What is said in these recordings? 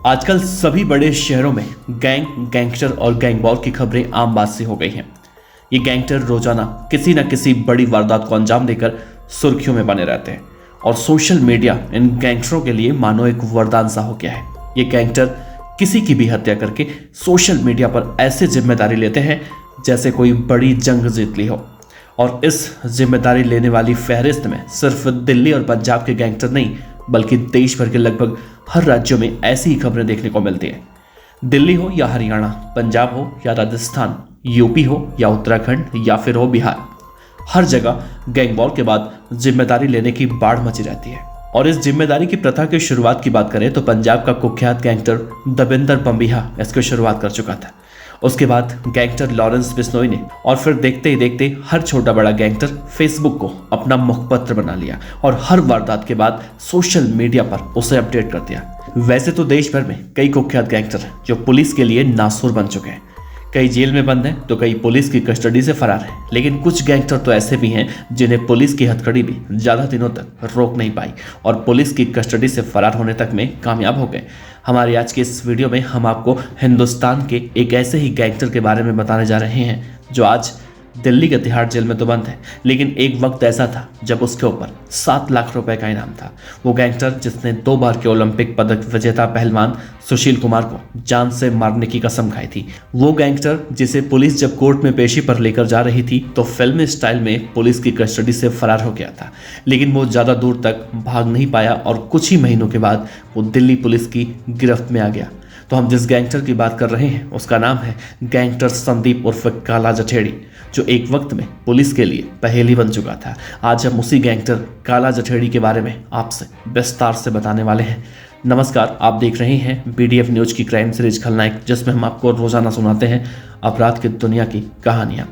आजकल सभी बड़े शहरों में गैंग, गैंगस्टर और गैंग वॉर की खबरें आम बात सी हो गई हैं। ये गैंगस्टर रोजाना किसी न किसी बड़ी वारदात को अंजाम देकर सुर्खियों में बने रहते हैं और सोशल मीडिया इन गैंगस्टरों के लिए मानो एक वरदान सा हो गया है। ये गैंगस्टर किसी की भी हत्या करके सोशल मीडिया पर ऐसे जिम्मेदारी लेते हैं जैसे कोई बड़ी जंग जीत ली हो। और इस जिम्मेदारी लेने वाली फहरिस्त में सिर्फ दिल्ली और पंजाब के गैंगस्टर नहीं बल्कि देश भर के लगभग हर राज्यों में ऐसी ही खबरें देखने को मिलती हैं। दिल्ली हो या हरियाणा, पंजाब हो या राजस्थान, यूपी हो या उत्तराखंड या फिर हो बिहार, हर जगह गैंग वॉर के बाद जिम्मेदारी लेने की बाढ़ मची रहती है। और इस जिम्मेदारी की प्रथा की शुरुआत की बात करें तो पंजाब का कुख्यात गैंगस्टर दविंदर बंबिहा इसकी शुरुआत कर चुका था। उसके बाद गैंगस्टर लॉरेंस बिश्नोई ने, और फिर देखते ही देखते हर छोटा बड़ा गैंगस्टर फेसबुक को अपना मुखपत्र बना लिया और हर वारदात के बाद सोशल मीडिया पर उसे अपडेट कर दिया। वैसे तो देश भर में कई कुख्यात गैंगस्टर हैं जो पुलिस के लिए नासुर बन चुके हैं। कई जेल में बंद हैं तो कई पुलिस की कस्टडी से फरार हैं। लेकिन कुछ गैंगस्टर तो ऐसे भी हैं जिन्हें पुलिस की हथकड़ी भी ज़्यादा दिनों तक रोक नहीं पाई और पुलिस की कस्टडी से फरार होने तक में कामयाब हो गए। हमारी आज के इस वीडियो में हम आपको हिंदुस्तान के एक ऐसे ही गैंगस्टर के बारे में बताने जा रहे हैं जो आज दिल्ली के तिहाड़ जेल में तो बंद है, लेकिन एक वक्त ऐसा था जब उसके ऊपर 7 लाख रुपए का इनाम था। वो गैंगस्टर जिसने 2 बार के ओलंपिक पदक विजेता पहलवान सुशील कुमार को जान से मारने की कसम खाई थी। वो गैंगस्टर जिसे पुलिस जब कोर्ट में पेशी पर लेकर जा रही थी तो फिल्मी स्टाइल में पुलिस की कस्टडी से फरार हो गया था, लेकिन वो ज़्यादा दूर तक भाग नहीं पाया और कुछ ही महीनों के बाद वो दिल्ली पुलिस की गिरफ्त में आ गया। तो हम जिस गैंगस्टर की बात कर रहे हैं उसका नाम है गैंगस्टर संदीप उर्फ काला जठेड़ी, जो एक वक्त में पुलिस के लिए पहेली बन चुका था। आज हम उसी गैंगस्टर काला जठेड़ी के बारे में आपसे विस्तार से बताने वाले हैं। नमस्कार, आप देख रहे हैं BDF न्यूज की क्राइम सीरीज खलनायक, जिसमें हम आपको रोजाना सुनाते हैं अपराध की दुनिया की कहानियां।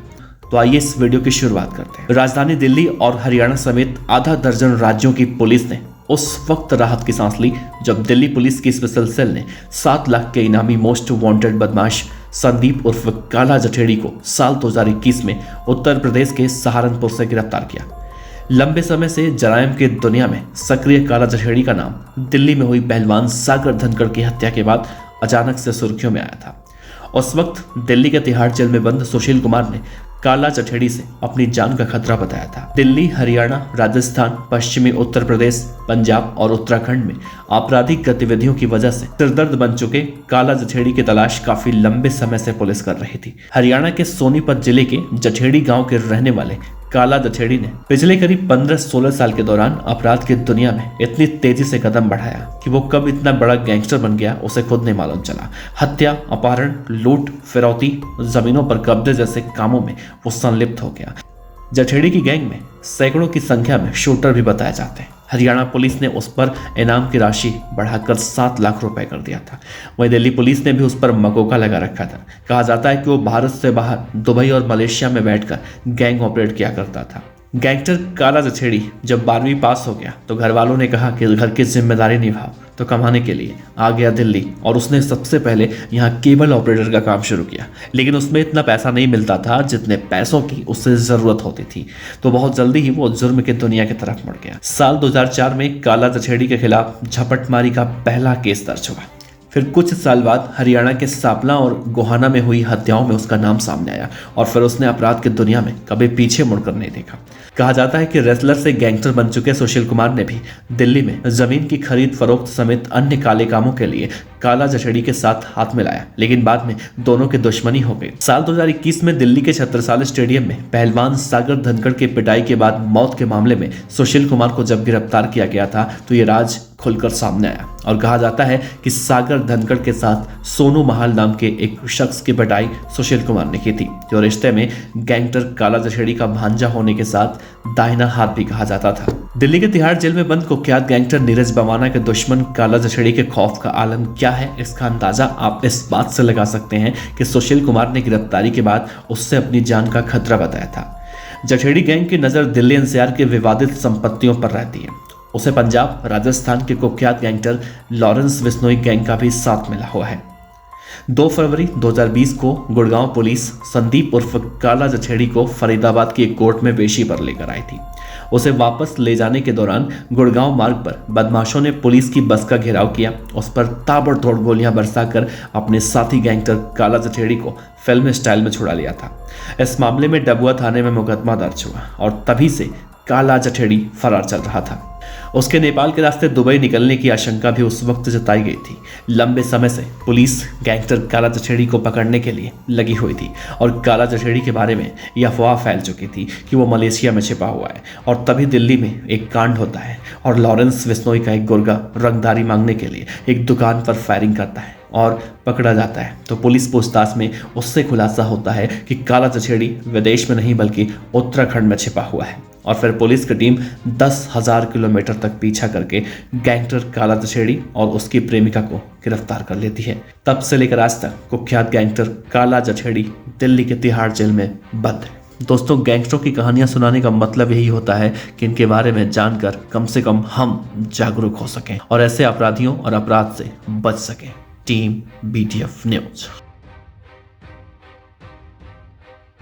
तो आइए इस वीडियो की शुरुआत करते हैं। राजधानी दिल्ली और हरियाणा समेत आधा दर्जन राज्यों की पुलिस ने उस वक्त राहत की सांस ली जब दिल्ली पुलिस की स्पेशल सेल ने 7 लाख के इनामी मोस्ट वांटेड बदमाश संदीप उर्फ काला जठेड़ी को साल 2021 में उत्तर प्रदेश के सहारनपुर से गिरफ्तार किया। लंबे समय से जराइम की दुनिया में सक्रिय काला जठेड़ी का नाम दिल्ली में हुई पहलवान सागर धनखड़ की हत्या के बाद अचानक से सुर्खियों में आया था। उस वक्त दिल्ली के तिहाड़ जेल में बंद सुशील कुमार ने काला जठेड़ी से अपनी जान का खतरा बताया था। दिल्ली, हरियाणा, राजस्थान, पश्चिमी उत्तर प्रदेश, पंजाब और उत्तराखंड में आपराधिक गतिविधियों की वजह से सिरदर्द बन चुके काला जठेड़ी की तलाश काफी लंबे समय से पुलिस कर रही थी। हरियाणा के सोनीपत जिले के जठेड़ी गांव के रहने वाले काला जठेड़ी ने पिछले करीब 15-16 साल के दौरान अपराध की दुनिया में इतनी तेजी से कदम बढ़ाया कि वो कब इतना बड़ा गैंगस्टर बन गया उसे खुद नहीं मालूम चला। हत्या, अपहरण, लूट, फिरौती, जमीनों पर कब्जे जैसे कामों में वो संलिप्त हो गया। जठेड़ी की गैंग में सैकड़ों की संख्या में शूटर भी बताए जाते हैं। हरियाणा पुलिस ने उस पर इनाम की राशि बढ़ाकर 7 लाख रुपए कर दिया था। वहीं दिल्ली पुलिस ने भी उस पर मकोका लगा रखा था। कहा जाता है कि वो भारत से बाहर दुबई और मलेशिया में बैठकर गैंग ऑपरेट किया करता था। गैंगस्टर काला जठेड़ी जब 12वीं पास हो गया तो घर वालों ने कहा कि घर की जिम्मेदारी निभाओ, तो कमाने के लिए आ गया दिल्ली और उसने सबसे पहले यहाँ केबल ऑपरेटर का काम शुरू किया। लेकिन उसमें इतना पैसा नहीं मिलता था जितने पैसों की उससे ज़रूरत होती थी, तो बहुत जल्दी ही वो जुर्म की दुनिया की तरफ मुड़ गया। साल 2004 में काला जठेड़ी के खिलाफ झपटमारी का पहला केस दर्ज हुआ। फिर कुछ साल बाद हरियाणा के सापला और गोहाना में हुई हत्याओं में उसका नाम सामने आया और फिर उसने अपराध की दुनिया में कभी पीछे मुड़कर नहीं देखा। कहा जाता है कि रेसलर से गैंगस्टर बन चुके सुशील कुमार ने भी दिल्ली में जमीन की खरीद फरोख्त समेत अन्य काले कामों के लिए काला जठेड़ी के साथ हाथ मिलाया, लेकिन बाद में दोनों की दुश्मनी हो गई। साल 2021 में दिल्ली के छत्रसाल स्टेडियम में पहलवान सागर धनखड़ की पिटाई के बाद मौत के मामले में सुशील कुमार को जब गिरफ्तार किया गया था तो ये राज खुलकर सामने आया और कहा जाता है कि सागर धनखड़ के साथ सोनू महाल नाम के एक शख्स की पिटाई सुशील कुमार ने की थी, जो रिश्ते में गैंगस्टर काला जठेड़ी का भांजा होने के साथ दाहिना हाथ भी कहा जाता था। दिल्ली के तिहाड़ जेल में बंद कुख्यात गैंगस्टर नीरज बवाना के दुश्मन काला जठेड़ी के खौफ का आलम क्या है, इसका अंदाजा आप इस बात से लगा सकते हैं कि सुशील कुमार ने गिरफ्तारी के बाद उससे अपनी जान का खतरा बताया था। जठेड़ी गैंग की नजर दिल्ली NCR के विवादित संपत्तियों पर रहती है। उसे पंजाब, राजस्थान के कुख्यात गैंगस्टर लॉरेंस बिश्नोई गैंग का भी साथ मिला हुआ है। 2 फरवरी 2020 को गुड़गांव पुलिस संदीप उर्फ काला जठेड़ी को फरीदाबाद की एक कोर्ट में पेशी पर लेकर आई थी। उसे वापस ले जाने के दौरान गुड़गांव मार्ग पर बदमाशों ने पुलिस की बस का घेराव किया, उस पर ताबड़तोड़ गोलियां बरसाकर अपने साथी गैंगस्टर काला जठेड़ी को फिल्म स्टाइल में छुड़ा लिया था। इस मामले में डबुआ थाने में मुकदमा दर्ज हुआ और तभी से काला जठेड़ी फरार चल रहा था। उसके नेपाल के रास्ते दुबई निकलने की आशंका भी उस वक्त जताई गई थी। लंबे समय से पुलिस गैंगस्टर काला जठेड़ी को पकड़ने के लिए लगी हुई थी और काला जठेड़ी के बारे में यह अफवाह फैल चुकी थी कि वो मलेशिया में छिपा हुआ है। और तभी दिल्ली में एक कांड होता है और लॉरेंस बिश्नोई का एक गुर्गा रंगदारी मांगने के लिए एक दुकान पर फायरिंग करता है और पकड़ा जाता है। तो पुलिस पूछताछ में उससे खुलासा होता है कि काला जठेड़ी विदेश में नहीं बल्कि उत्तराखंड में छिपा हुआ है। और फिर पुलिस की टीम 10,000 किलोमीटर तक पीछा करके गैंगस्टर काला जठेड़ी और उसकी प्रेमिका को गिरफ्तार कर लेती है। तब से लेकर आज तक कुख्यात गैंगस्टर काला जठेड़ी दिल्ली के तिहाड़ जेल में बंद है। दोस्तों, गैंगस्टरों की कहानियां सुनाने का मतलब यही होता है कि इनके बारे में जानकर कम से कम हम जागरूक हो सकें और ऐसे अपराधियों और अपराध से बच सकें। Team BTF news.